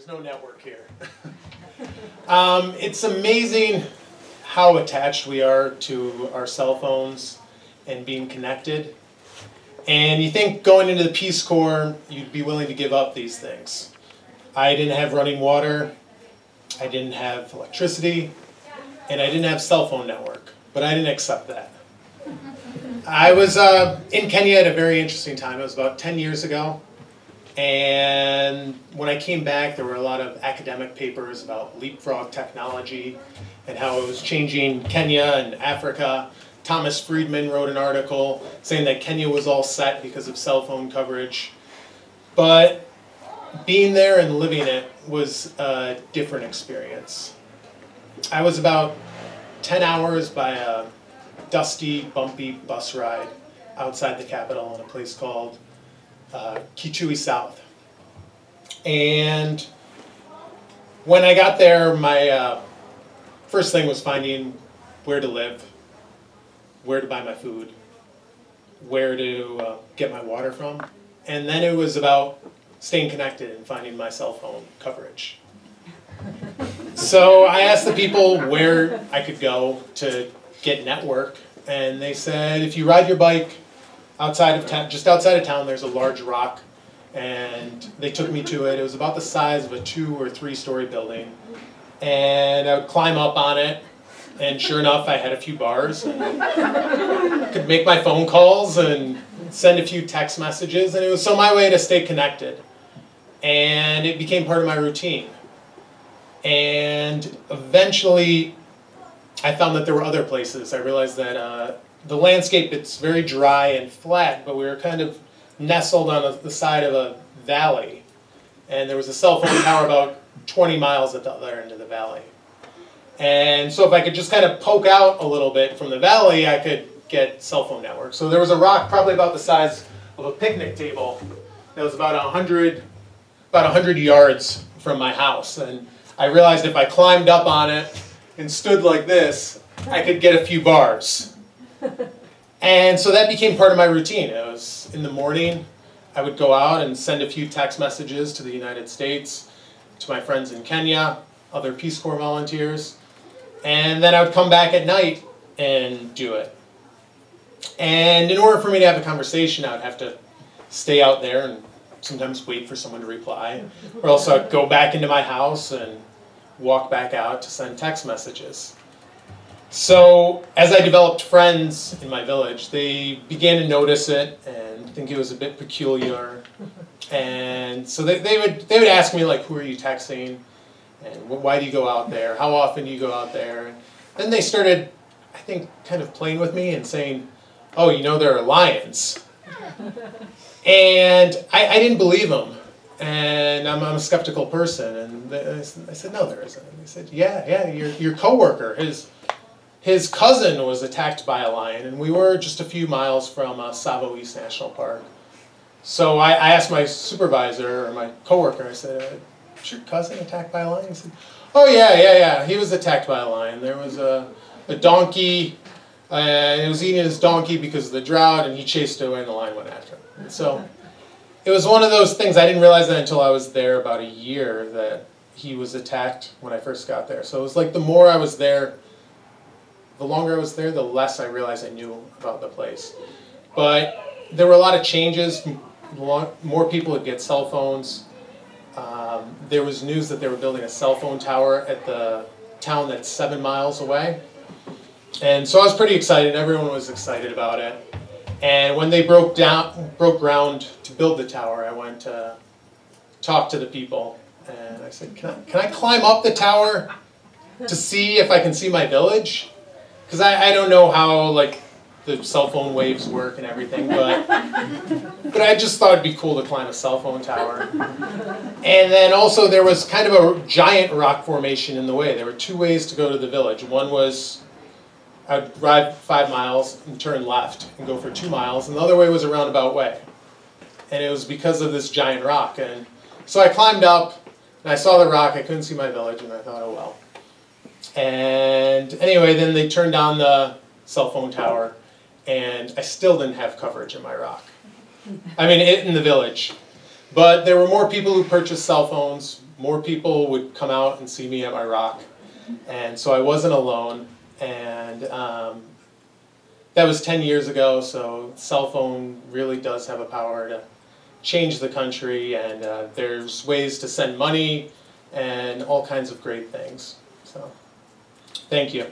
there's no network here. It's amazing how attached we are to our cell phones and being connected. And you think going into the Peace Corps, you'd be willing to give up these things. I didn't have running water, I didn't have electricity, and I didn't have cell phone network, but I didn't accept that. I was in Kenya at a very interesting time. It was about 10 years ago. And when I came back, there were a lot of academic papers about leapfrog technology and how it was changing Kenya and Africa. Thomas Friedman wrote an article saying that Kenya was all set because of cell phone coverage. But being there and living it was a different experience. I was about 10 hours by a dusty, bumpy bus ride outside the capital in a place called Kitui South. And when I got there, my first thing was finding where to live, where to buy my food, where to get my water from. And then it was about staying connected and finding my cell phone coverage. So I asked the people where I could go to get network, and they said if you ride your bike outside of town, just outside of town, there's a large rock, and they took me to it. It was about the size of a 2- or 3-story building, and I would climb up on it, and sure enough, I had a few bars, and could make my phone calls and send a few text messages, and it was so my way to stay connected, and it became part of my routine. And eventually, I found that there were other places. I realized that the landscape, it's very dry and flat, but we were kind of nestled on the side of a valley. And there was a cell phone tower about 20 miles at the other end of the valley. And so if I could just kind of poke out a little bit from the valley, I could get cell phone network. So there was a rock probably about the size of a picnic table that was about 100 yards from my house. And I realized if I climbed up on it and stood like this, I could get a few bars. And so that became part of my routine. It was in the morning, I would go out and send a few text messages to the United States, to my friends in Kenya, other Peace Corps volunteers, and then I would come back at night and do it. And in order for me to have a conversation, I would have to stay out there and sometimes wait for someone to reply, or else I'd go back into my house and walk back out to send text messages. So as I developed friends in my village, they began to notice it and think it was a bit peculiar. And so they would ask me, like, who are you texting? And why do you go out there? How often do you go out there? And then they started, I think, kind of playing with me and saying, oh, you know, there are lions. And I didn't believe them. And I'm a skeptical person. And I said, no, there isn't. And they said, yeah, your coworker, his cousin was attacked by a lion, and we were just a few miles from Tsavo East National Park. So I asked my supervisor, or my coworker, I said, was your cousin attacked by a lion? He said, oh, yeah, he was attacked by a lion. There was a donkey, it was eating his donkey because of the drought, and he chased it away, and the lion went after him. And so it was one of those things, I didn't realize that until I was there about a year, that he was attacked when I first got there. So it was like the more I was there, the longer I was there, the less I realized I knew about the place. But there were a lot of changes. More people would get cell phones. There was news that they were building a cell phone tower at the town that's 7 miles away. And so I was pretty excited. Everyone was excited about it. And when they broke ground to build the tower, I went to talk to the people. And I said, can I climb up the tower to see if I can see my village? Because I don't know how, like, the cell phone waves work and everything, but I just thought it'd be cool to climb a cell phone tower. And then also there was kind of a giant rock formation in the way. There were 2 ways to go to the village. One was I'd drive 5 miles and turn left and go for 2 miles, and the other way was a roundabout way. And it was because of this giant rock. And so I climbed up, and I saw the rock. I couldn't see my village, and I thought, oh well. And anyway, then they turned on the cell phone tower, and I still didn't have coverage in my rock. I mean, in the village. But there were more people who purchased cell phones, more people would come out and see me at my rock. And so I wasn't alone. And that was 10 years ago, so cell phone really does have a power to change the country, and there's ways to send money and all kinds of great things. So, thank you.